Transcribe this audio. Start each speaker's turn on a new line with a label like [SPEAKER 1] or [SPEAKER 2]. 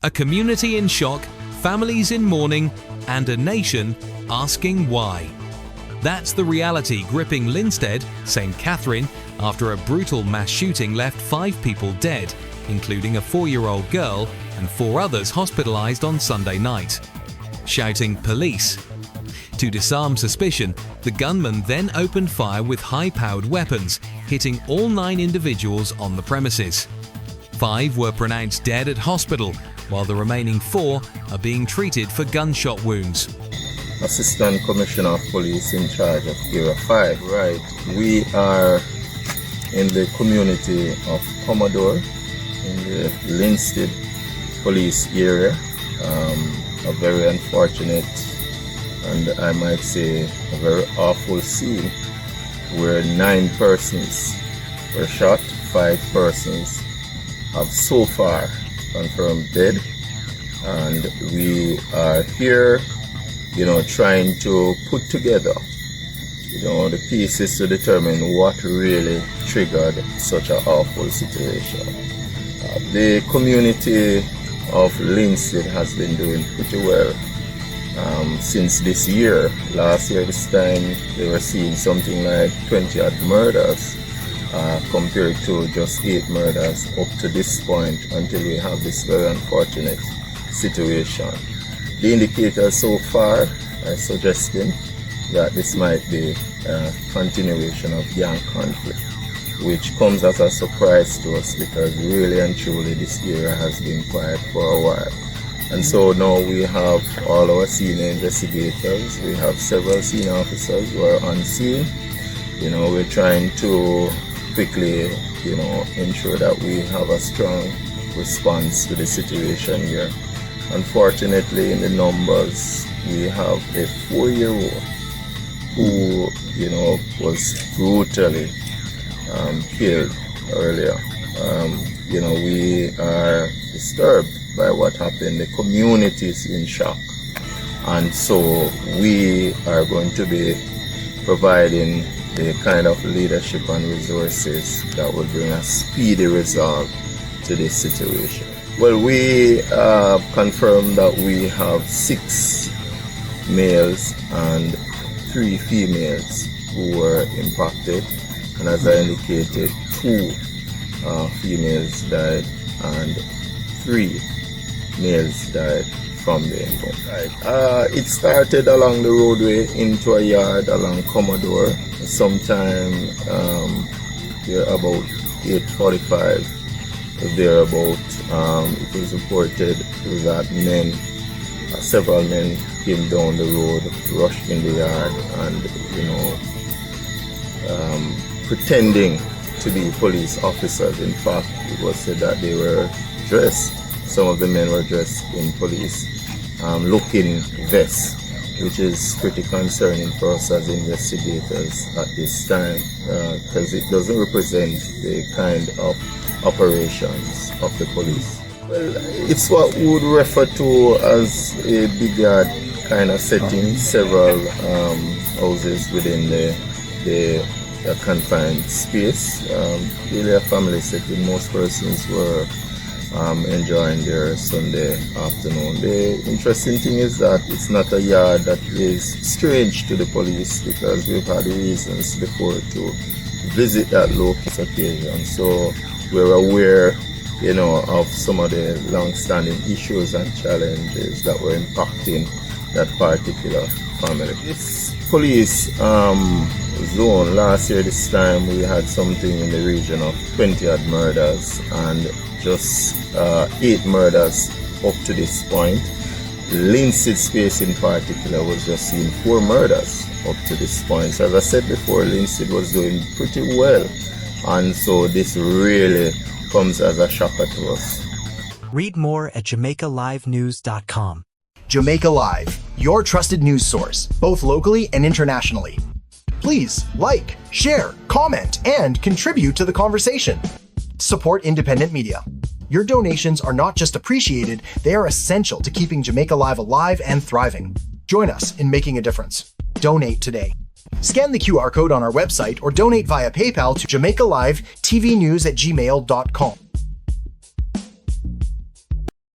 [SPEAKER 1] A community in shock, families in mourning, and a nation asking why. That's the reality gripping Linstead, St. Catherine, after a brutal mass shooting left 5 people dead, including a 4-year-old girl and 4 others hospitalized on Sunday night. Shouting "police." To disarm suspicion, the gunman then opened fire with high-powered weapons, hitting all 9 individuals on the premises. 5 were pronounced dead at hospital, while the remaining 4 are being treated for gunshot wounds.
[SPEAKER 2] Assistant Commissioner of Police in charge of Area 5. Right, we are in the community of Commodore, in the Linstead police area. A very unfortunate, and I might say a very awful scene, where 9 persons were shot, 5 persons have so far confirmed dead, and we are here, trying to put together, the pieces to determine what really triggered such an awful situation. The community of Linstead has been doing pretty well since this year. Last year, this time, they were seeing something like 20-odd murders compared to just 8 murders up to this point, until we have this very unfortunate situation. The indicators so far are suggesting that this might be a continuation of gang conflict, which comes as a surprise to us, because really and truly this area has been quiet for a while. And so now we have all our senior investigators, we have several senior officers who are on scene. We're trying to quickly, ensure that we have a strong response to the situation here. Unfortunately, in the numbers, we have a 4-year-old who, was brutally killed earlier. We are disturbed by what happened. The community is in shock, and so we are going to be providing the kind of leadership and resources that will bring a speedy resolve to this situation. Well, we confirmed that we have 6 males and 3 females who were impacted, and as I indicated, 2 females died and 3 males died from the impact. It started along the roadway into a yard along Commodore sometime about 8:45 thereabout. It was reported that several men came down the road, rushed in the yard, and pretending to be police officers. In fact, it was said that they were dressed. Some of the men were dressed in police looking vests, which is pretty concerning for us as investigators at this time, because it doesn't represent the kind of operations of the police. Well, it's what we would refer to as a big yard kind of setting, several houses within the confined space. Really a family setting. Most persons were enjoying their Sunday afternoon. The interesting thing is that it's not a yard that is strange to the police, because we've had reasons before to visit that locus occasion. So we're aware, of some of the long-standing issues and challenges that were impacting that particular family. This police zone, last year this time we had something in the region of 20-odd murders, and just 8 murders up to this point. Linstead space in particular was just seeing 4 murders up to this point. So as I said before, Linstead was doing pretty well, and so this really comes as a shocker to us.
[SPEAKER 3] Read more at JamaicaLiveNews.com.
[SPEAKER 4] Jamaica Live, your trusted news source, both locally and internationally. Please like, share, comment, and contribute to the conversation. Support independent media. Your donations are not just appreciated, they are essential to keeping Jamaica Live alive and thriving. Join us in making a difference. Donate today. Scan the QR code on our website or donate via PayPal to JamaicaLiveTVNews@gmail.com.